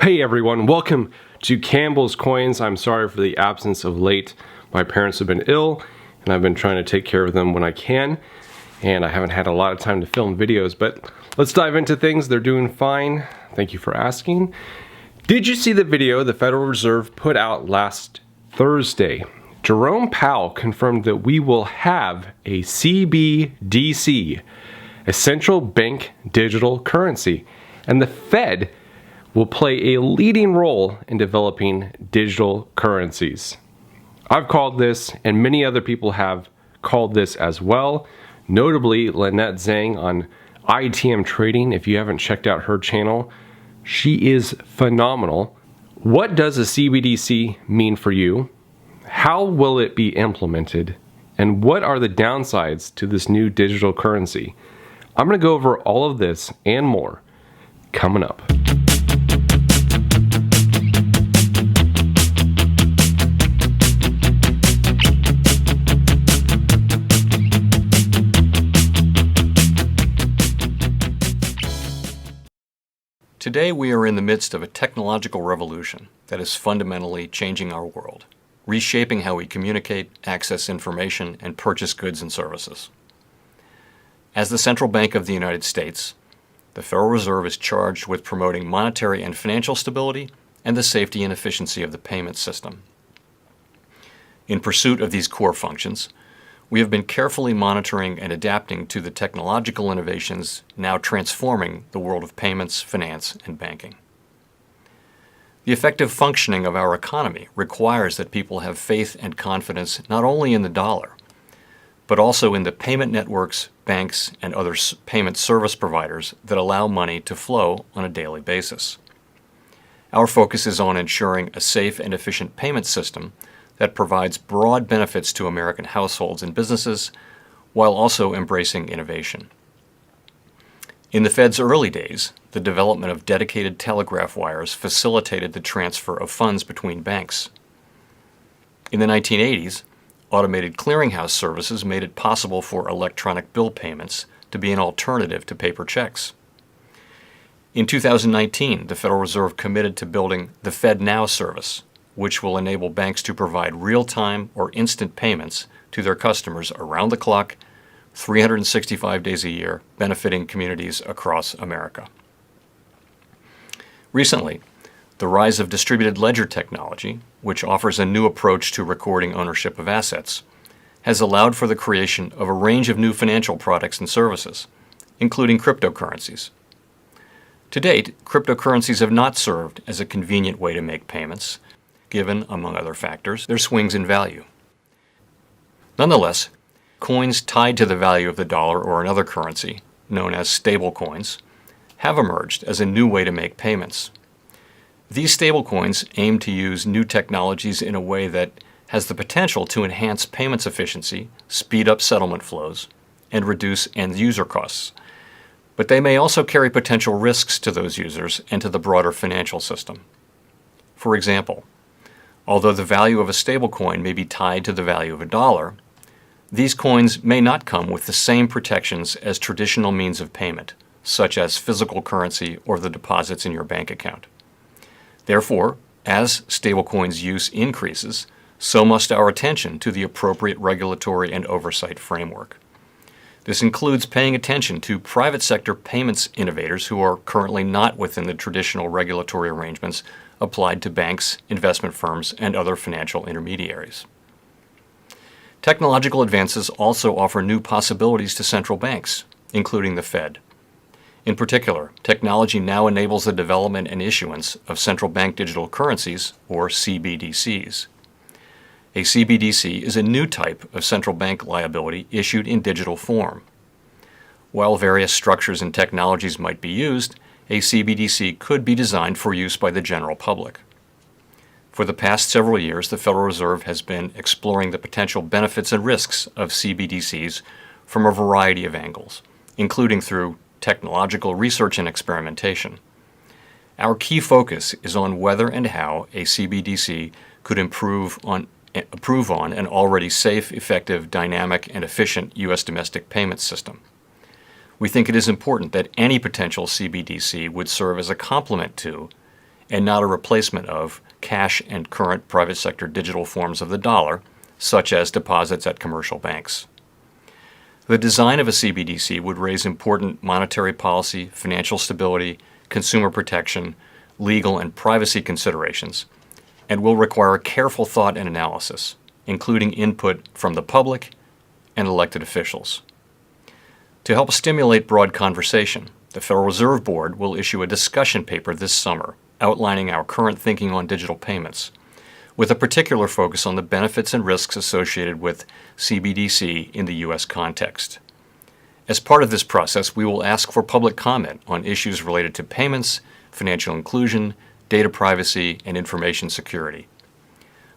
Hey everyone, welcome to Campbell's Coins. I'm sorry for the absence of late. My parents have been ill and I've been trying to take care of them when I can, and I haven't had a lot of time to film videos, but let's dive into things. They're doing fine. Thank you for asking. Did you see the video the Federal Reserve put out last Thursday? Jerome Powell confirmed that we will have a CBDC, a central bank digital currency, and the Fed will play a leading role in developing digital currencies. I've called this, and many other people have called this as well, notably Lynette Zhang on ITM Trading. If you haven't checked out her channel, she is phenomenal. What does a CBDC mean for you? How will it be implemented? And what are the downsides to this new digital currency? I'm going to go over all of this and more coming up. Today we are in the midst of a technological revolution that is fundamentally changing our world, reshaping how we communicate, access information, and purchase goods and services. As the central bank of the United States, the Federal Reserve is charged with promoting monetary and financial stability and the safety and efficiency of the payment system. In pursuit of these core functions, we have been carefully monitoring and adapting to the technological innovations now transforming the world of payments, finance, and banking. The effective functioning of our economy requires that people have faith and confidence not only in the dollar, but also in the payment networks, banks, and other payment service providers that allow money to flow on a daily basis. Our focus is on ensuring a safe and efficient payment system that provides broad benefits to American households and businesses while also embracing innovation. In the Fed's early days, the development of dedicated telegraph wires facilitated the transfer of funds between banks. In the 1980s, automated clearinghouse services made it possible for electronic bill payments to be an alternative to paper checks. In 2019, the Federal Reserve committed to building the FedNow service, which will enable banks to provide real-time or instant payments to their customers around the clock, 365 days a year, benefiting communities across America. Recently, the rise of distributed ledger technology, which offers a new approach to recording ownership of assets, has allowed for the creation of a range of new financial products and services, including cryptocurrencies. To date, cryptocurrencies have not served as a convenient way to make payments, given, among other factors, their swings in value. Nonetheless, coins tied to the value of the dollar or another currency, known as stablecoins, have emerged as a new way to make payments. These stablecoins aim to use new technologies in a way that has the potential to enhance payments efficiency, speed up settlement flows, and reduce end-user costs. But they may also carry potential risks to those users and to the broader financial system. For example, although the value of a stablecoin may be tied to the value of a dollar, these coins may not come with the same protections as traditional means of payment, such as physical currency or the deposits in your bank account. Therefore, as stablecoins' use increases, so must our attention to the appropriate regulatory and oversight framework. This includes paying attention to private sector payments innovators who are currently not within the traditional regulatory arrangements applied to banks, investment firms, and other financial intermediaries. Technological advances also offer new possibilities to central banks, including the Fed. In particular, technology now enables the development and issuance of central bank digital currencies, or CBDCs. A CBDC is a new type of central bank liability issued in digital form. While various structures and technologies might be used, a CBDC could be designed for use by the general public. For the past several years, the Federal Reserve has been exploring the potential benefits and risks of CBDCs from a variety of angles, including through technological research and experimentation. Our key focus is on whether and how a CBDC could improve on an already safe, effective, dynamic, and efficient U.S. domestic payment system. We think it is important that any potential CBDC would serve as a complement to and not a replacement of cash and current private sector digital forms of the dollar, such as deposits at commercial banks. The design of a CBDC would raise important monetary policy, financial stability, consumer protection, legal and privacy considerations, and will require careful thought and analysis, including input from the public and elected officials. To help stimulate broad conversation, the Federal Reserve Board will issue a discussion paper this summer outlining our current thinking on digital payments, with a particular focus on the benefits and risks associated with CBDC in the U.S. context. As part of this process, we will ask for public comment on issues related to payments, financial inclusion, data privacy, and information security.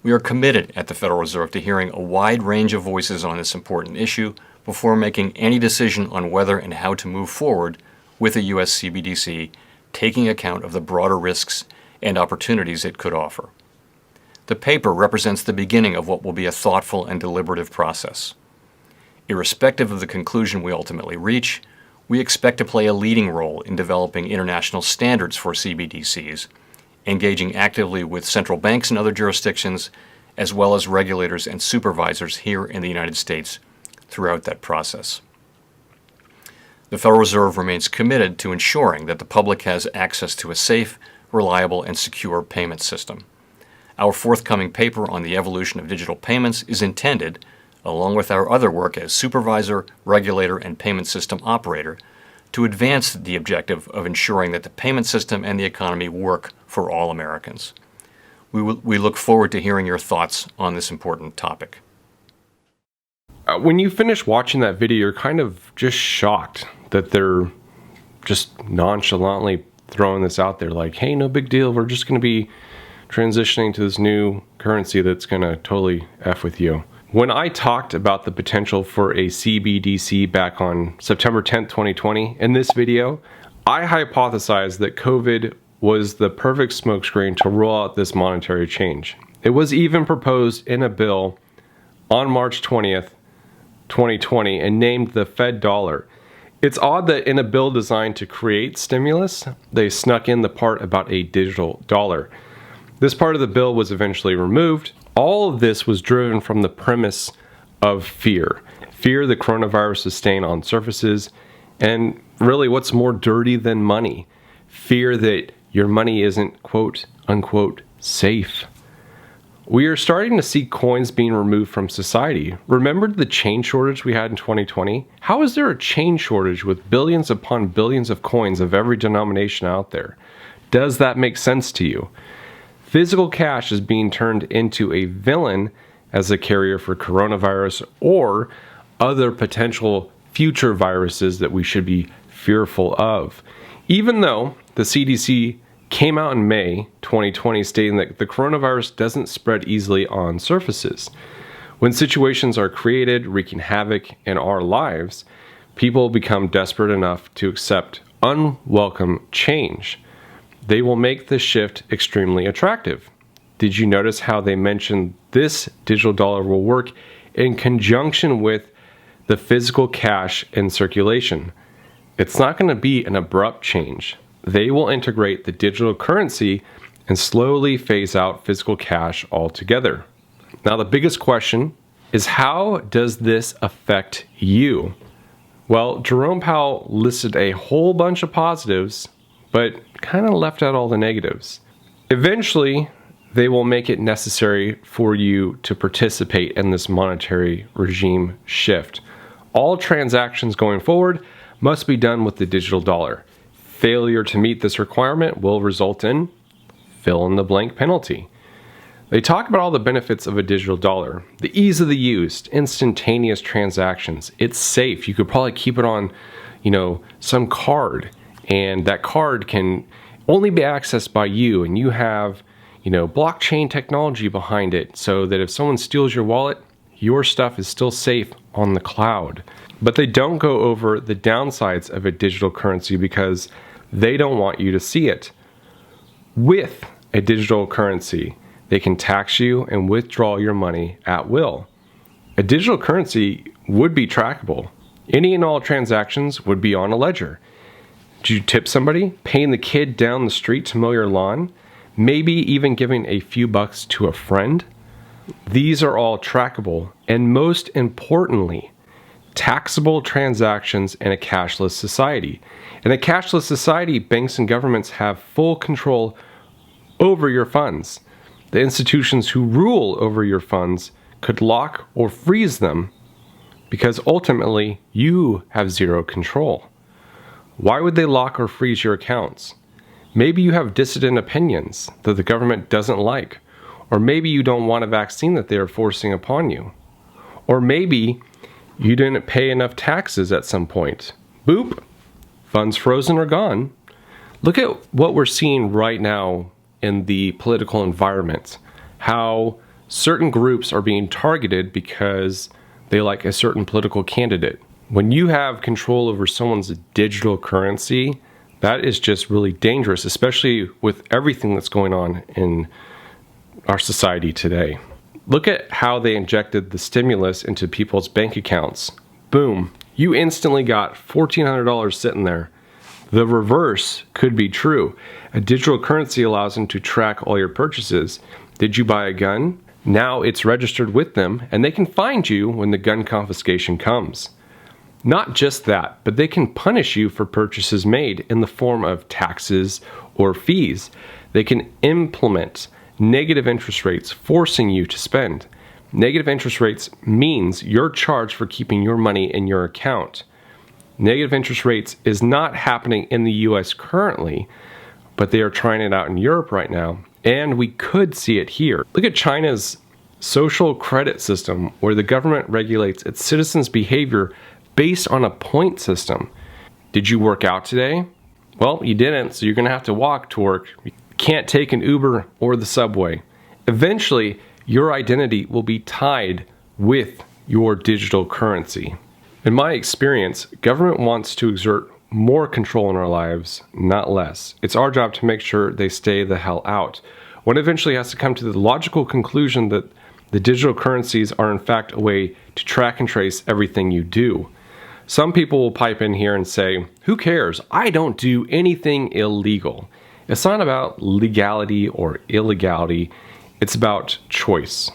We are committed at the Federal Reserve to hearing a wide range of voices on this important issue before making any decision on whether and how to move forward with a U.S. CBDC, taking account of the broader risks and opportunities it could offer. The paper represents the beginning of what will be a thoughtful and deliberative process. Irrespective of the conclusion we ultimately reach, we expect to play a leading role in developing international standards for CBDCs, engaging actively with central banks in other jurisdictions, as well as regulators and supervisors here in the United States throughout that process. The Federal Reserve remains committed to ensuring that the public has access to a safe, reliable, and secure payment system. Our forthcoming paper on the evolution of digital payments is intended, along with our other work as supervisor, regulator, and payment system operator, to advance the objective of ensuring that the payment system and the economy work for all Americans. We look forward to hearing your thoughts on this important topic. When you finish watching that video, you're kind of just shocked that they're just nonchalantly throwing this out there like, hey, no big deal, we're just going to be transitioning to this new currency that's going to totally F with you. When I talked about the potential for a CBDC back on September 10th, 2020, in this video, I hypothesized that COVID was the perfect smokescreen to roll out this monetary change. It was even proposed in a bill on March 20th, 2020, and named the Fed dollar. It's odd that in a bill designed to create stimulus, they snuck in the part about a digital dollar. This part of the bill was eventually removed. All of this was driven from the premise of fear. Fear the coronavirus is staying on surfaces, and really what's more dirty than money? Fear that your money isn't quote unquote safe. We are starting to see coins being removed from society. Remember the change shortage we had in 2020? How is there a change shortage with billions upon billions of coins of every denomination out there? Does that make sense to you? Physical cash is being turned into a villain as a carrier for coronavirus or other potential future viruses that we should be fearful of. Even though the CDC came out in May 2020 stating that the coronavirus doesn't spread easily on surfaces. When situations are created wreaking havoc in our lives, people become desperate enough to accept unwelcome change. They will make the shift extremely attractive. Did you notice how they mentioned this digital dollar will work in conjunction with the physical cash in circulation? It's not going to be an abrupt change. They will integrate the digital currency and slowly phase out physical cash altogether. Now, the biggest question is, how does this affect you? Well, Jerome Powell listed a whole bunch of positives, but kind of left out all the negatives. Eventually, they will make it necessary for you to participate in this monetary regime shift. All transactions going forward must be done with the digital dollar. Failure to meet this requirement will result in fill in the blank penalty. They talk about all the benefits of a digital dollar. The ease of the use, instantaneous transactions. It's safe. You could probably keep it on, some card, and that card can only be accessed by you, and you have, blockchain technology behind it so that if someone steals your wallet, your stuff is still safe on the cloud. But they don't go over the downsides of a digital currency because they don't want you to see it. With a digital currency, they can tax you and withdraw your money at will. A digital currency would be trackable. Any and all transactions would be on a ledger. Did you tip somebody? Paying the kid down the street to mow your lawn? maybe even giving a few bucks to a friend. These are all trackable, and most importantly, taxable transactions in a cashless society. In a cashless society, banks and governments have full control over your funds. The institutions who rule over your funds could lock or freeze them because ultimately you have zero control. Why would they lock or freeze your accounts? Maybe you have dissident opinions that the government doesn't like, or maybe you don't want a vaccine that they are forcing upon you, or maybe you didn't pay enough taxes at some point. Boop, funds frozen or gone. Look at what we're seeing right now in the political environment, how certain groups are being targeted because they like a certain political candidate. When you have control over someone's digital currency, that is just really dangerous, especially with everything that's going on in our society today. Look at how they injected the stimulus into people's bank accounts. Boom, you instantly got $1,400 sitting there. The reverse could be true. A digital currency allows them to track all your purchases. Did you buy a gun? Now it's registered with them, and they can find you when the gun confiscation comes. Not just that, but they can punish you for purchases made in the form of taxes or fees. They can implement negative interest rates, forcing you to spend. Negative interest rates means you're charged for keeping your money in your account. Negative interest rates is not happening in the US currently, but they are trying it out in Europe right now, and we could see it here. Look at China's social credit system, where the government regulates its citizens' behavior based on a point system. Did you work out today? Well, you didn't, so you're gonna have to walk to work. You can't take an Uber or the subway. Eventually, your identity will be tied with your digital currency. In my experience, government wants to exert more control in our lives, not less. It's our job to make sure they stay the hell out. One eventually has to come to the logical conclusion that the digital currencies are in fact a way to track and trace everything you do. Some people will pipe in here and say, who cares? I don't do anything illegal. It's not about legality or illegality. It's about choice.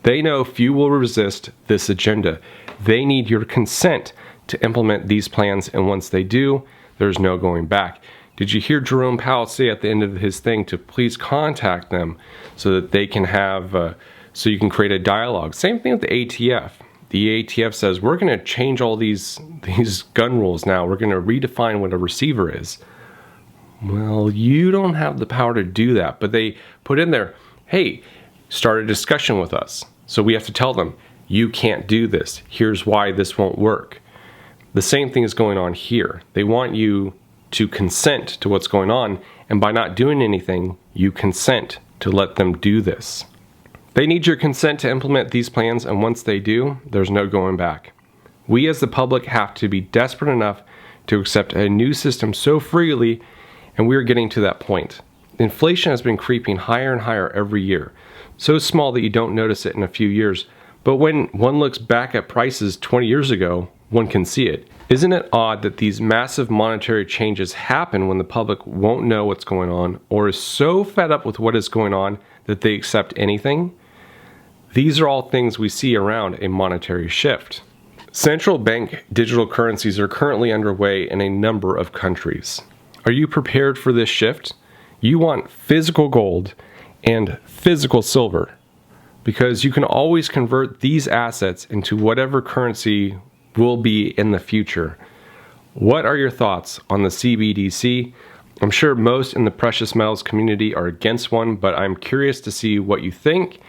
They know few will resist this agenda. They need your consent to implement these plans, and once they do, there's no going back. Did you hear Jerome Powell say at the end of his thing to please contact them so that they can have, so you can create a dialogue? Same thing with the ATF. The ATF says, we're going to change all these gun rules now. We're going to redefine what a receiver is. Well, you don't have the power to do that, but they put in there, hey, start a discussion with us. So we have to tell them, you can't do this. Here's why this won't work. The same thing is going on here. They want you to consent to what's going on, and by not doing anything, you consent to let them do this. They need your consent to implement these plans, and once they do, there's no going back. We as the public have to be desperate enough to accept a new system so freely, and we are getting to that point. Inflation has been creeping higher and higher every year, so small that you don't notice it in a few years, but when one looks back at prices 20 years ago, one can see it. Isn't it odd that these massive monetary changes happen when the public won't know what's going on or is so fed up with what is going on that they accept anything? These are all things we see around a monetary shift. Central bank digital currencies are currently underway in a number of countries. Are you prepared for this shift? You want physical gold and physical silver because you can always convert these assets into whatever currency will be in the future. What are your thoughts on the CBDC? I'm sure most in the precious metals community are against one, but I'm curious to see what you think.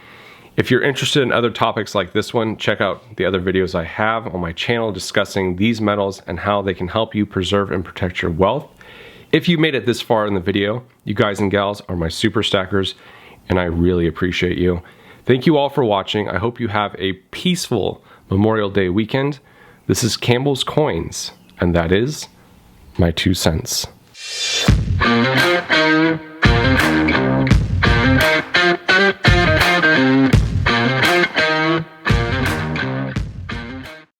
If you're interested in other topics like this one, check out the other videos I have on my channel discussing these metals and how they can help you preserve and protect your wealth. If you made it this far in the video, you guys and gals are my super stackers, and I really appreciate you. Thank you all for watching. I hope you have a peaceful Memorial Day weekend. This is Campbell's Coins, and that is my 2 cents.